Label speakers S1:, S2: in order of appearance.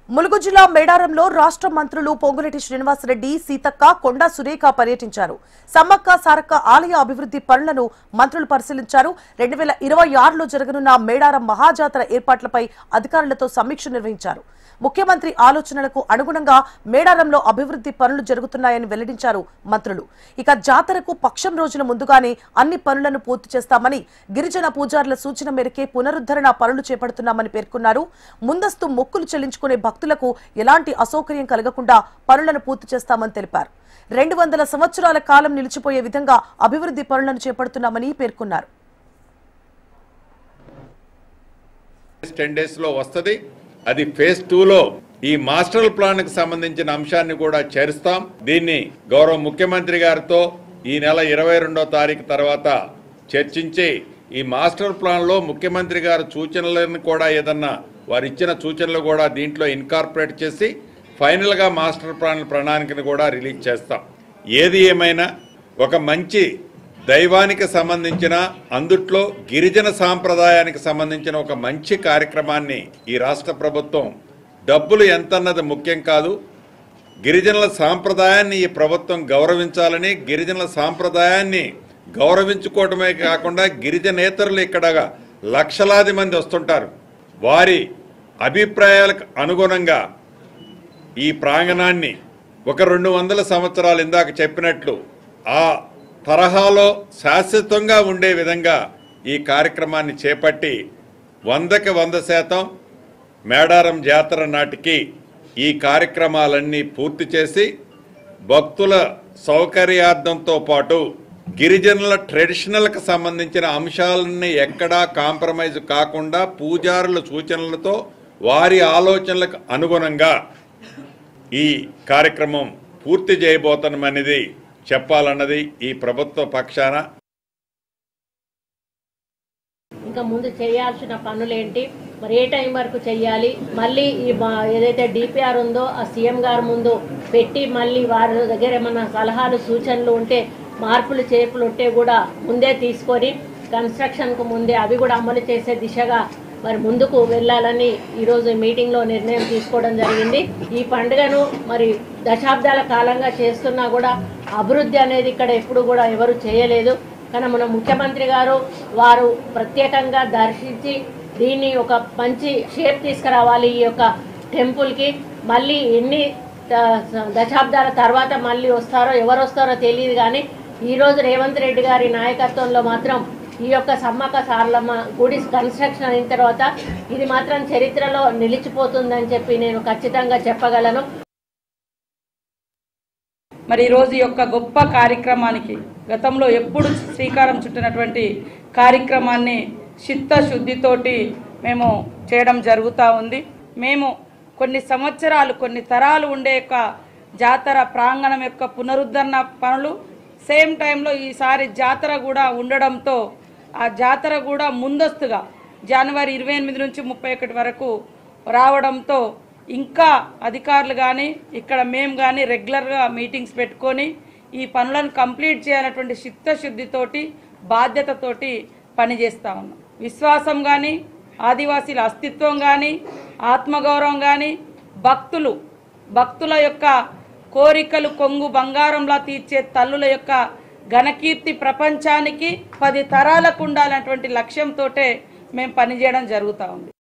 S1: ములుగు జిల్లా మేడారంలో రాష్ట్ర మంత్రులు పొంగులేటి శ్రీనివాసరెడ్డి, సీతక్క, కొండా సురేఖ పర్యటించారు. సమ్మక్క సారక్క ఆలయ అభివృద్ధి పనులను మంత్రులు పరిశీలించారు. 2026లో జరగనున్న మేడారం మహాజాతర ఏర్పాట్లపై అధికారులతో సమీక్ష నిర్వహించారు. ముఖ్యమంత్రి ఆలోచనలకు అనుగుణంగా మేడారంలో అభివృద్ధి పనులు జరుగుతున్నాయని వెల్లడించారు మంత్రులు. ఇక జాతరకు పక్షం రోజుల ముందుగానే అన్ని పనులను పూర్తి చేస్తామని, గిరిజన పూజారుల సూచన మేరకే పునరుద్ధరణ పనులు చేపడుతున్నామని పేర్కొన్నారు. ముందస్తు మొక్కులు చెల్లించుకునే భక్తులకు ఎలాంటి అసౌకర్యం కలగకుండా పనులను పూర్తి చేస్తామని తెలిపారు. 200 సంవత్సరాల కాలం నిలిచిపోయే విధంగా అభివృద్ధి పనులను చేపడుతున్నామని పేర్కొన్నారు.
S2: 10 days లో వస్తది. అది phase 2లో ఈ మాస్టర్ ప్లాన్ కి సంబంధించిన అంశాన్ని కూడా చేరుస్తాం. దీన్ని గౌరవ ముఖ్యమంత్రి గారితో ఈ నెల 22వ తారీఖు తర్వాత చర్చించి ఈ మాస్టర్ ప్లాన్ లో ముఖ్యమంత్రి గారి సూచనలను కూడా ఏదన్నా వారు ఇచ్చిన సూచనలు కూడా దీంట్లో ఇన్కార్పొరేట్ చేసి ఫైనల్ గా మాస్టర్ ప్లాన్ ప్రణాళికను కూడా రిలీజ్ చేస్తాం. ఏది ఏమైనా ఒక మంచి దైవానికి సంబంధించిన, అందుట్లో గిరిజన సాంప్రదాయానికి సంబంధించిన ఒక మంచి కార్యక్రమాన్ని ఈ రాష్ట్ర ప్రభుత్వం, డబ్బులు ఎంతన్నది ముఖ్యం కాదు, గిరిజనుల సాంప్రదాయాన్ని ఈ ప్రభుత్వం గౌరవించాలని, గిరిజనుల సాంప్రదాయాన్ని గౌరవించుకోవటమే కాకుండా గిరిజనేతరులు ఇక్కడ లక్షలాది మంది వస్తుంటారు. వారి అభిప్రాయాలకు అనుగుణంగా ఈ ప్రాంగణాన్ని ఒక 200 సంవత్సరాలు ఇందాక చెప్పినట్లు ఆ తరహాలో శాశ్వతంగా ఉండే విధంగా ఈ కార్యక్రమాన్ని చేపట్టి 100కి 100% మేడారం జాతర నాటికి ఈ కార్యక్రమాలన్నీ పూర్తి చేసి భక్తుల సౌకర్యార్థంతో పాటు గిరిజనుల ట్రెడిషనల్కి సంబంధించిన అంశాలన్నీ ఎక్కడా కాంప్రమైజ్ కాకుండా పూజారుల సూచనలతో వారి ఆలోచనలకు అనుగుణంగా ఈ కార్యక్రమం పూర్తి చేయబోతున్నామనేది చెప్పాలన్నది ఈ ప్రభుత్వ పక్షాన.
S3: ఇంకా ముందు చేయాల్సిన పనులేంటి, మరి ఏ టైం వరకు చేయాలి, మళ్ళీ ఈ ఏదైతే డిపిఆర్ ఉందో ఆ సీఎం గారు ముందు పెట్టి మళ్ళీ వారి దగ్గర ఏమన్నా సలహాలు సూచనలు ఉంటే, మార్పులు చేర్పులు ఉంటే కూడా ముందే తీసుకొని కన్స్ట్రక్షన్కు ముందే అవి కూడా అమలు చేసే దిశగా మరి ముందుకు వెళ్ళాలని ఈరోజు మీటింగ్లో నిర్ణయం తీసుకోవడం జరిగింది. ఈ పండుగను మరి దశాబ్దాల కాలంగా చేస్తున్నా కూడా అభివృద్ధి అనేది ఇక్కడ ఎప్పుడు కూడా ఎవరు చేయలేదు. కానీ మన ముఖ్యమంత్రి గారు వారు ప్రత్యేకంగా దర్శించి దీన్ని ఒక మంచి షేప్ తీసుకురావాలి. ఈ యొక్క టెంపుల్కి మళ్ళీ ఎన్ని దశాబ్దాల తర్వాత మళ్ళీ వస్తారో, ఎవరు వస్తారో తెలియదు. కానీ ఈరోజు రేవంత్ రెడ్డి గారి నాయకత్వంలో మాత్రం ఈ యొక్క సమ్మక్క సారలమ్మ గుడి కన్స్ట్రక్షన్ అయిన తర్వాత ఇది మాత్రం చరిత్రలో నిలిచిపోతుందని చెప్పి నేను ఖచ్చితంగా చెప్పగలను.
S4: మరి ఈరోజు యొక్క గొప్ప కార్యక్రమానికి గతంలో ఎప్పుడు శ్రీకారం చుట్టినటువంటి కార్యక్రమాన్ని చిత్తశుద్ధితోటి మేము చేయడం జరుగుతూ ఉంది. మేము కొన్ని సంవత్సరాలు, కొన్ని తరాలు ఉండే యొక్క జాతర ప్రాంగణం యొక్క పునరుద్ధరణ పనులు, సేమ్ టైంలో ఈసారి జాతర కూడా ఉండడంతో ఆ జాతర కూడా ముందస్తుగా జనవరి 28 నుంచి 31 వరకు రావడంతో ఇంకా అధికారులు కానీ ఇక్కడ మేము కానీ రెగ్యులర్గా మీటింగ్స్ పెట్టుకొని ఈ పనులను కంప్లీట్ చేయాలన్నటువంటి చిత్తశుద్ధితోటి, బాధ్యతతోటి పనిచేస్తూ ఉన్నాం. విశ్వాసం కానీ, ఆదివాసీల అస్తిత్వం కానీ, ఆత్మగౌరవం కానీ, భక్తుల యొక్క కోరికలు కొంగు బంగారంలా తీర్చే తల్లుల యొక్క ఘనకీర్తి ప్రపంచానికి 10 తరాలకు ఉండాలన్నటువంటి లక్ష్యంతో మేము పనిచేయడం జరుగుతూ ఉంది.